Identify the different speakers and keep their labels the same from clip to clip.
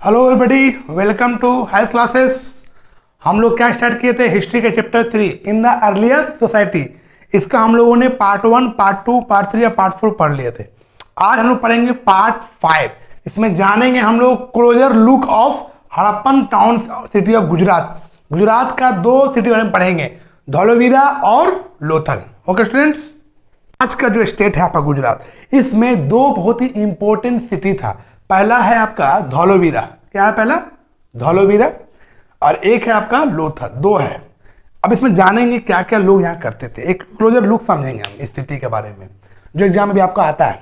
Speaker 1: Hello everybody, welcome to higher classes. हम लोग क्या स्टार्ट किए थे? हिस्ट्री के chapter 3 in the earlier society. इसका हम लोगों ने पार्ट 1, पार्ट 2, पार्ट 3 या पार्ट 4 पढ़ लिए थे। आज हम लोग पढ़ेंगे पार्ट 5। इसमें जानेंगे हम लोग closure look of Harappan town city of Gujarat. Gujarat का दो सिटी बारे में पढ़ेंगे, धोलावीरा और लोथल। ओके स्टूडेंट्स, आज का जो स्टेट है आपका गुजरात, इसमें दो बहुत ही इंपॉर्टेंट सिटी था। पहला है आपका धोलावीरा। क्या है पहला? धोलावीरा। और एक है आपका लोथल। दो है। अब इसमें जानेंगे क्या क्या लोग यहाँ करते थे, एक क्लोजर लुक समझेंगे हम इस सिटी के बारे में, जो एग्जाम में भी आपका आता है।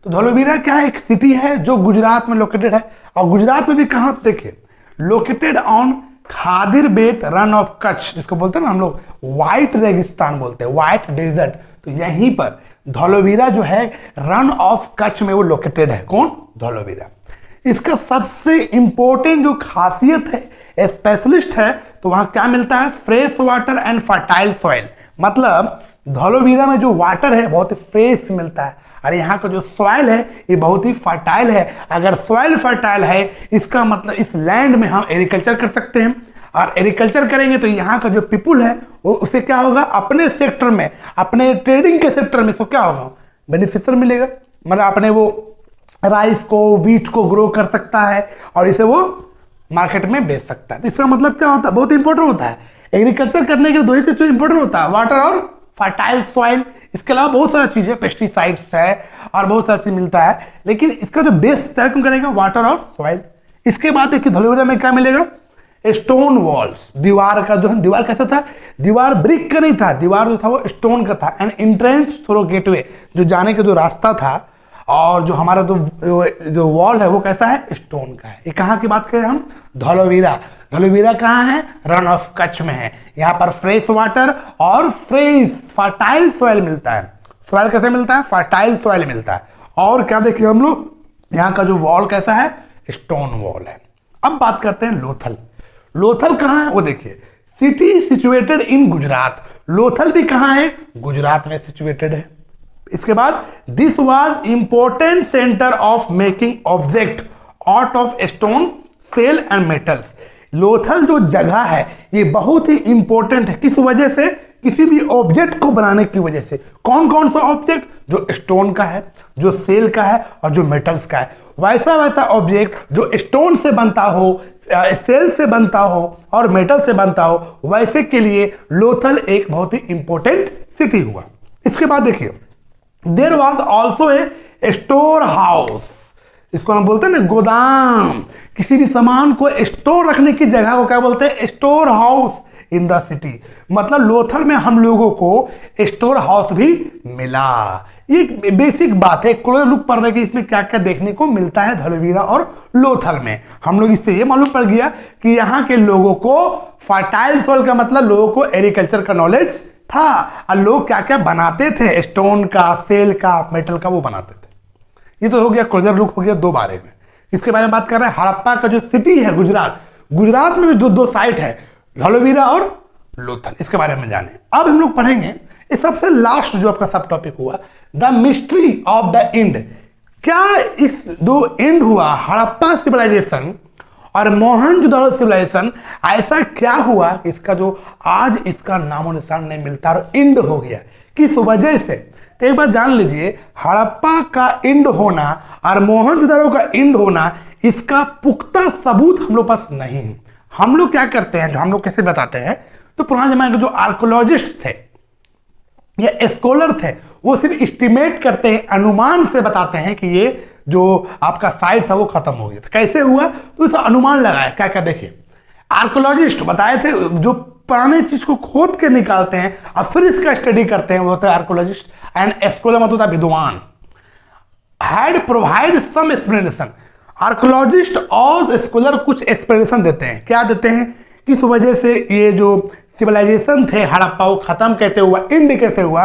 Speaker 1: तो धोलावीरा क्या है? एक सिटी है जो गुजरात में लोकेटेड है। और गुजरात में भी कहाँ? देखिए, located on Khadir Bet Rann of Kutch, जिसको बोलते हैं ना हम लोग व्हाइट रेगिस्तान बोलते हैं, व्हाइट डेजर्ट। तो यहीं पर धोलावीरा जो है रन ऑफ कच्छ में वो लोकेटेड है। कौन? धोलावीरा। इसका सबसे इंपॉर्टेंट जो खासियत है, स्पेशलिस्ट है, तो वहां क्या मिलता है? Fresh water and fertile soil. मतलब धोलावीरा में जो वाटर है बहुत ही फ्रेश मिलता है, और यहाँ का जो सॉइल है ये बहुत ही फर्टाइल है। अगर सॉइल फर्टाइल है, इसका मतलब इस लैंड में हम एग्रीकल्चर कर सकते हैं। और एग्रीकल्चर करेंगे तो यहाँ का जो पीपुल है वो उसे क्या होगा? अपने सेक्टर में, अपने ट्रेडिंग के सेक्टर में इसको क्या होगा? बेनिफिशियल मिलेगा। मतलब अपने वो राइस को, व्हीट को ग्रो कर सकता है और इसे वो मार्केट में बेच सकता है। तो इसका मतलब क्या होता है? बहुत इंपॉर्टेंट होता है। एग्रीकल्चर करने के लिए दो ही चीज इंपॉर्टेंट होता है, वाटर और फर्टाइल सॉइल। इसके अलावा बहुत सारी चीजें, पेस्टिसाइड्स है और बहुत सारी चीज मिलता है, लेकिन इसका जो बेस तय करेगा वाटर और सॉइल। इसके बाद देखिए धोलावीरा में क्या मिलेगा? Stone walls. दीवार का जो है, दीवार कैसा था? दीवार ब्रिक का नहीं था, दीवार जो था वो स्टोन का था। एंड एंट्रेंस थ्रू गेटवे, जो जाने का जो रास्ता था, और जो हमारा जो वॉल है वो कैसा है? स्टोन का है। ये कहाँ की बात करें हम? धोलावीरा। धोलावीरा कहाँ है? रन ऑफ कच्छ में है। यहाँ पर फ्रेश वाटर और फ्रेश फर्टाइल सॉइल मिलता है। सॉइल कैसे मिलता है? फर्टाइल सॉइल मिलता है। और क्या देखिए हम लोग, यहाँ का जो वॉल कैसा है? स्टोन वॉल है। अब बात करते हैं लोथल। लोथल कहाँ है? वो देखिए, city situated in Gujarat. Lothal भी कहाँ है? गुजरात में सिचुएटेड है। इसके बाद this was important centre of making object out of stone, shell and metals. Lothal जो जगह है ये बहुत ही इंपॉर्टेंट है। किस वजह से? किसी भी ऑब्जेक्ट को बनाने की वजह से। कौन कौन सा ऑब्जेक्ट? जो स्टोन का है, जो सेल का है और जो मेटल्स का है। वैसा वैसा ऑब्जेक्ट जो स्टोन से बनता हो, सेल से बनता हो और मेटल से बनता हो, वैसे के लिए लोथल एक बहुत ही इंपॉर्टेंट सिटी हुआ। इसके बाद देखिए, there was also a store house. इसको हम बोलते हैं ना गोदाम। किसी भी सामान को स्टोर रखने की जगह को क्या बोलते हैं? Store house in the city. मतलब लोथल में हम लोगों को स्टोर हाउस भी मिला। ये बेसिक बात है क्लोजर लुक पढ़ने की। इसमें क्या क्या देखने को मिलता है धोलावीरा और लोथल में, हम लोग इससे ये मालूम पड़ गया कि यहाँ के लोगों को फर्टाइल सॉइल का मतलब लोगों को एग्रीकल्चर का नॉलेज था, और लोग क्या क्या बनाते थे? स्टोन का, सेल का, मेटल का, वो बनाते थे। ये तो हो गया क्लोजर लुक, हो गया दो बारे में। इसके बारे में बात कर रहे हैं हड़प्पा का जो सिटी है गुजरात। गुजरात में भी दो साइट है, धोलावीरा और लोथल। इसके बारे में जाने। अब हम लोग पढ़ेंगे ये सबसे लास्ट जो आपका सब टॉपिक हुआ, the mystery of the end. क्या इस दो एंड हुआ, हड़प्पा सिविलाइजेशन और मोहनजोदड़ो सिविलाइजेशन, ऐसा क्या हुआ इसका जो आज इसका नामो निशान नहीं मिलता और एंड हो गया? किस वजह से? तो एक बात जान लीजिए, हड़प्पा का एंड होना और मोहनजोदड़ो का एंड होना, इसका पुख्ता सबूत हम लोग पास नहीं है। हम लोग क्या करते हैं, जो हम लोग कैसे बताते हैं, तो पुराने जमाने के जो आर्कोलॉजिस्ट थे या स्कॉलर थे, वो सिर्फ एस्टिमेट करते हैं, अनुमान से बताते हैं कि ये जो आपका साइट था वो खत्म हो गया था। कैसे हुआ? तो इसका अनुमान लगाया। क्या क्या देखिए, आर्कोलॉजिस्ट बताए थे, जो पुराने चीज को खोद के निकालते हैं और फिर इसका स्टडी करते हैं, वो होता है आर्कोलॉजिस्ट। एंड स्कॉलर मतलब होता है विद्वान। Had provide some explanation. Archaeologist और स्कॉलर कुछ एक्सप्लेनेशन देते हैं। क्या देते हैं? किस वजह से ये जो सिविलाइजेशन थे हड़प्पा वो खत्म कैसे हुआ, एंड कैसे हुआ।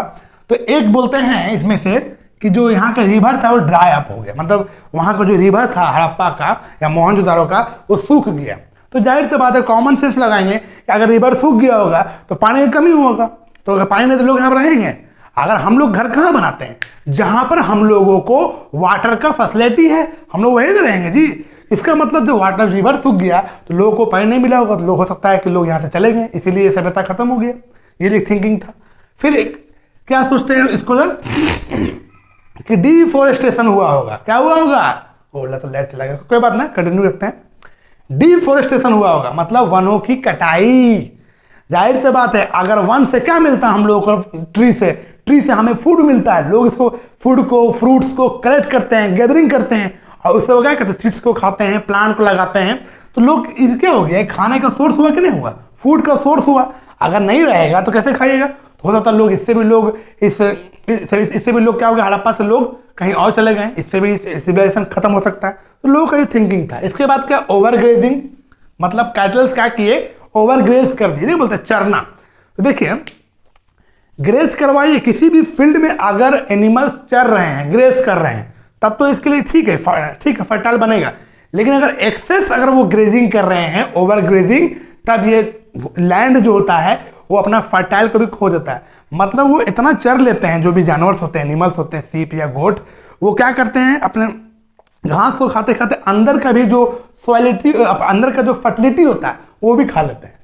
Speaker 1: तो एक बोलते हैं इसमें से कि जो यहाँ का रिवर था वो ड्राई अप हो गया। मतलब वहाँ का जो रिवर था हड़प्पा का या मोहनजोदड़ो का, वो सूख गया। तो जाहिर सी बात है, कॉमन सेंस लगाएंगे कि अगर रिवर सूख गया होगा तो पानी की कमी होगा। तो अगर पानी नहीं तो लोग यहाँ पर रहेंगे। अगर हम लोग घर कहाँ बनाते हैं? जहां पर हम लोगों को वाटर का फैसिलिटी है, हम लोग वहीं रहेंगे जी। इसका मतलब जो वाटर रिवर सूख गया तो लोगों को पानी नहीं मिला होगा, तो लोग हो सकता है कि लोग यहाँ से चले गए, इसीलिए सभ्यता खत्म हो गया। ये एक थिंकिंग था। फिर एक क्या सोचते हैं स्कॉलर कि डिफोरेस्टेशन हुआ होगा। क्या हुआ होगा? बोला तो लाइट चला गया, कोई बात ना, कंटिन्यू रखते हैं। डिफोरेस्टेशन हुआ होगा मतलब वनों की कटाई। जाहिर से बात है, अगर वन से क्या मिलता है हम लोगों को? ट्री से हमें फूड मिलता है। लोग इसको फूड को, फ्रूट्स को कलेक्ट करते हैं, गैदरिंग करते हैं और उससे वो क्या करते हैं? सीड्स को खाते हैं, प्लांट को लगाते हैं। तो लोग क्या हो गया? खाने का सोर्स हुआ कि नहीं हुआ? फूड का सोर्स हुआ। अगर नहीं रहेगा तो कैसे खाइएगा? तो हो सकता है लोग इससे भी लोग क्या हो गया? हड़प्पा से लोग कहीं और चले गए, इससे भी सिविलाइजेशन खत्म हो सकता है। तो लोगों का ये थिंकिंग था। इसके बाद क्या? ओवरग्रेजिंग, मतलब कैटल्स क्या किए? ओवरग्रेज कर दिए, नहीं बोलते चरना। तो देखिए, ग्रेज करवाइए। किसी भी फील्ड में अगर एनिमल्स चर रहे हैं, ग्रेज कर रहे हैं, तब तो इसके लिए ठीक है, फर्टाइल बनेगा। लेकिन अगर एक्सेस अगर वो ग्रेजिंग कर रहे हैं, ओवर ग्रेजिंग, तब ये लैंड जो होता है वो अपना फर्टाइल को भी खो देता है। मतलब वो इतना चर लेते हैं, जो भी जानवर होते हैं, एनिमल्स होते हैं, सीप या गोट, वो क्या करते हैं? अपने घास को खाते खाते अंदर का भी जो सॉइलिटी, अंदर का जो फर्टिलिटी होता है वो भी खा लेते हैं।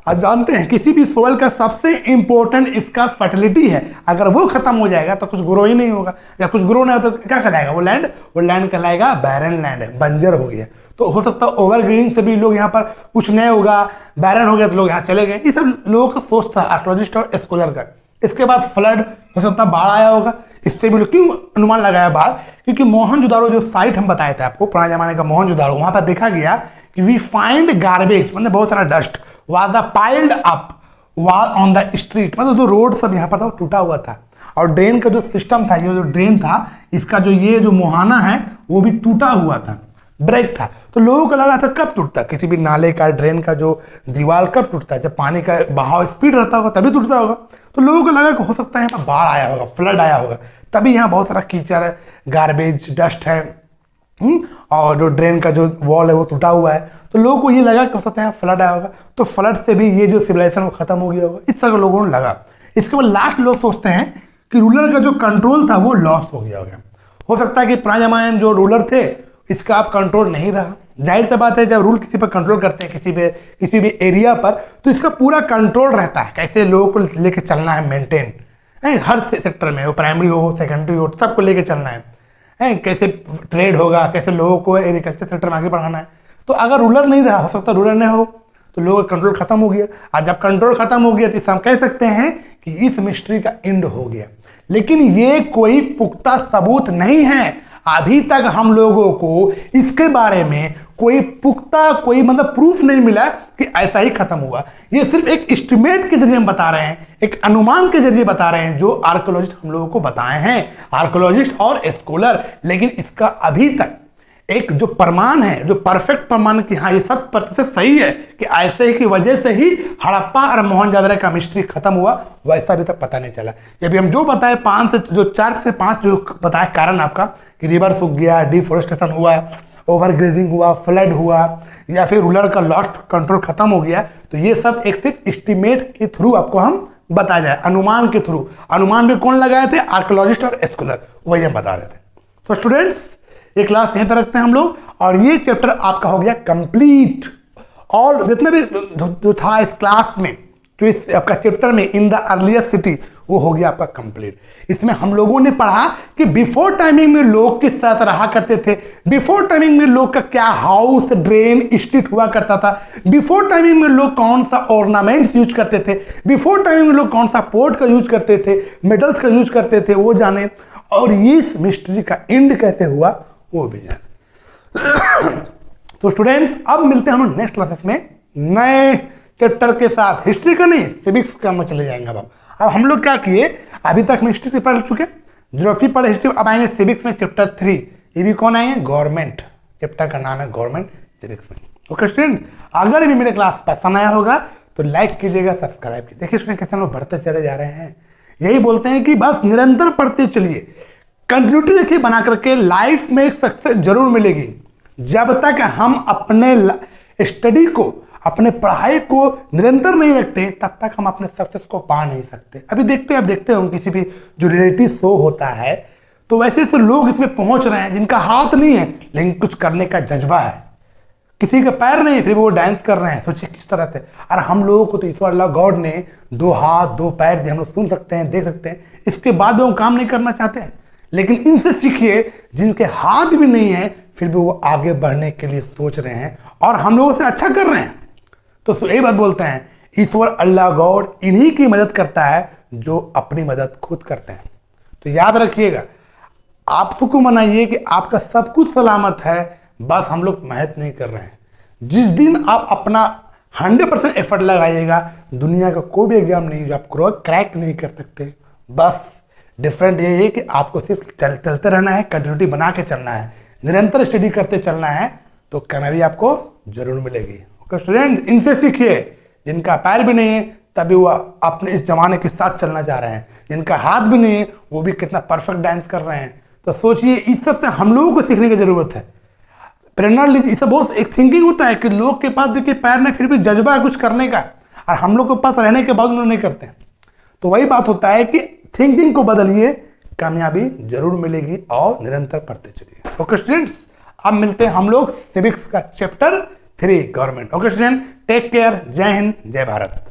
Speaker 1: आप जानते हैं किसी भी सोइल का सबसे इंपॉर्टेंट इसका फर्टिलिटी है। अगर वो खत्म हो जाएगा तो कुछ ग्रो ही नहीं होगा, या कुछ ग्रो नहीं होगा तो क्या कहलाएगा वो लैंड? वो लैंड कहलाएगा बैरन लैंड, है, बंजर हो गया। तो हो सकता है ओवरग्रीनिंग से भी लोग यहाँ पर कुछ नहीं होगा, बैरन हो गया तो लोग यहाँ चले गए। ये सब लोगों का सोच था, आर्कोलॉजिस्ट और स्कॉलर का। इसके बाद फ्लड, हो सकता है बाढ़ आया होगा। इससे भी लोग क्यों अनुमान लगाया बाढ़? क्योंकि मोहनजोदारो जो साइट हम बताए थे आपको, पुराने जमाने का मोहनजोदारो, वहां पर देखा गया कि वी फाइंड गार्बेज, मतलब बहुत सारा dust was piled up was on the street, मतलब जो रोड सब यहाँ पर था वो टूटा हुआ था। और ड्रेन का जो सिस्टम था, ये जो ड्रेन था, इसका जो ये जो मुहाना है वो भी टूटा हुआ था, ब्रेक था। तो लोगों को लगा था कब टूटता? किसी भी नाले का, ड्रेन का जो दीवार कब टूटता है? जब पानी का बहाव स्पीड रहता होगा तभी टूटता होगा। तो लोगों को लगा कि हो सकता है यहाँ पर बाढ़ आया होगा, फ्लड आया होगा, तभी यहाँ बहुत सारा कीचड़ है, गार्बेज, डस्ट है, और जो ड्रेन का जो वॉल है वो टूटा हुआ है। तो लोगों को ये लगा कि हो सकता है फ्लड आया होगा, तो फ्लड से भी ये जो सिविलाइजेशन वो खत्म हो गया होगा, इस तरह लोगों को लगा। इसके बाद लास्ट लोग सोचते हैं कि रूलर का जो कंट्रोल था वो लॉस हो गया होगा। हो सकता है कि पुराने जमाने में जो रूलर थे इसका अब कंट्रोल नहीं रहा। जाहिर सी बात है, जब रूल किसी पर कंट्रोल करते हैं, किसी भी एरिया पर, तो इसका पूरा कंट्रोल रहता है, कैसे लोगों को लेके चलना है, मेंटेन, हर सेक्टर में, वो प्राइमरी हो, सेकेंडरी हो, सबको लेके चलना है, कैसे ट्रेड होगा, कैसे लोगों को एग्रीकल्चर सेक्टर में आगे बढ़ाना है। तो अगर रूलर नहीं रहा, हो सकता है रूलर नहीं हो, तो लोगों का कंट्रोल खत्म हो गया। आज जब कंट्रोल खत्म हो गया तो हम कह सकते हैं कि इस मिस्ट्री का एंड हो गया। लेकिन ये कोई पुख्ता सबूत नहीं है। अभी तक हम लोगों को इसके बारे में कोई पुख्ता, कोई मतलब प्रूफ नहीं मिला कि ऐसा ही खत्म हुआ। ये सिर्फ एक एस्टिमेट के जरिए हम बता रहे हैं, एक अनुमान के जरिए बता रहे हैं, जो आर्कोलॉजिस्ट हम लोगों को बताए हैं, आर्कोलॉजिस्ट और स्कॉलर। लेकिन इसका अभी तक एक जो प्रमाण है, जो परफेक्ट प्रमाण कि हाँ ये 100% सही है कि ऐसे ही की वजह से ही हड़प्पा और मोहनजोदड़ो का मिस्ट्री खत्म हुआ, वैसा अभी तक पता नहीं चला। अभी हम जो बताए 4 से 5 जो बताए कारण आपका, कि रिवर सूख गया, डिफोरेस्टेशन हुआ, ओवरग्रेजिंग हुआ, फ्लड हुआ, या फिर रूलर का लॉस्ट कंट्रोल खत्म हो गया, तो ये सब एक सिर्फ एस्टिमेट के थ्रू आपको हम बताया जाए, अनुमान के थ्रू। अनुमान भी कौन लगाए थे? आर्कोलॉजिस्ट और स्कॉलर, वही हम बता रहे थे। तो स्टूडेंट्स, ये क्लास यहीं पर रखते हैं हम लोग, और ये चैप्टर आपका हो गया कंप्लीट। और जितने भी जो था इस क्लास में, जो इस आपका चैप्टर में इन द अर्लिएस्ट सिटी, वो हो गया आपका कंप्लीट। इसमें हम लोगों ने पढ़ा कि बिफोर टाइमिंग में लोग किस तरह से रहा करते थे, बिफोर टाइमिंग में लोग का क्या हाउस, ड्रेन, स्ट्रीट हुआ करता था, बिफोर टाइमिंग में लोग कौन सा ऑर्नामेंट्स यूज करते थे, बिफोर टाइमिंग में लोग कौन सा पोर्ट का यूज करते थे, मेटल्स का यूज करते थे, वो जाने, और इस मिस्ट्री का एंड कैसे हुआ वो भी जाने। तो स्टूडेंट्स, अब मिलते हैं हम नेक्स्ट क्लासेस में नए चैप्टर के साथ। हिस्ट्री का नहीं, सिविक्स का में चले जाएंगे। अब हम लोग क्या किए, अभी तक हम हिस्ट्री पढ़ चुके, ज्योग्राफी पढ़े, हिस्ट्री, अब आएंगे सिविक्स में चैप्टर 3। ये भी कौन आएंगे? गवर्नमेंट, चैप्टर का नाम है गवर्नमेंट सिविक्स में। ओके स्टूडेंट, अगर भी मेरे क्लास पसंद आया होगा तो लाइक कीजिएगा, सब्सक्राइब कीजिए। देखिए स्टूडेंट कैसे हम लोग बढ़ते चले जा रहे हैं। यही बोलते हैं कि बस निरंतर पढ़ते चलिए, कंटिन्यूटी रखिए बना करके, लाइफ में एक सक्सेस जरूर मिलेगी। जब तक हम अपने स्टडी को, अपने पढ़ाई को निरंतर नहीं रखते, तब तक हम अपने सक्सेस को पा नहीं सकते। अभी देखते हो किसी भी जो रियलिटी शो होता है, तो वैसे से लोग इसमें पहुंच रहे हैं जिनका हाथ नहीं है लेकिन कुछ करने का जज्बा है। किसी के पैर नहीं फिर भी वो डांस कर रहे हैं, सोचिए किस तरह से। और हम लोगों को तो ईश्वर अल्लाह गॉड ने 2 हाथ 2 पैर दिए, हम लोग सुन सकते हैं, देख सकते हैं, इसके बाद भी वो काम नहीं करना चाहते हैं। लेकिन इनसे सीखिए जिनके हाथ भी नहीं है फिर भी वो आगे बढ़ने के लिए सोच रहे हैं और हम लोगों से अच्छा कर रहे हैं। तो यही बात बोलते हैं, ईश्वर अल्लाह गॉड इन्हीं की मदद करता है जो अपनी मदद खुद करते हैं। तो याद रखिएगा, आप सुकून मनाइए कि आपका सब कुछ सलामत है, बस हम लोग मेहनत नहीं कर रहे हैं। जिस दिन आप अपना 100% एफर्ट लगाइएगा, दुनिया का कोई भी एग्जाम नहीं जो आप क्रैक नहीं कर सकते। बस डिफरेंट ये है कि आपको सिर्फ चलते रहना है, कंटिन्यूटी बना के चलना है, निरंतर स्टडी करते चलना है, तो कामयाबी आपको जरूर मिलेगी। ओके स्टूडेंट, इनसे सीखिए जिनका पैर भी नहीं है तभी वो अपने इस जमाने के साथ चलना चाह रहे हैं, जिनका हाथ भी नहीं है वो भी कितना परफेक्ट डांस कर रहे हैं। तो सोचिए इस सब से हम लोगों को सीखने की जरूरत है, प्रेरणा लीजिए। इससे बहुत एक थिंकिंग होता है कि लोग के पास देखिए पैर नहीं फिर भी जज्बा है कुछ करने का, और हम लोग के पास रहने के बाद उन्होंने नहीं करते। तो वही बात होता है कि थिंकिंग को बदलिए, कामयाबी जरूर मिलेगी और निरंतर पढ़ते चलिए। ओके स्टूडेंट्स, अब मिलते हैं हम लोग सिविक्स का chapter 3 government. Okay student, take care, जय हिंद, जय भारत।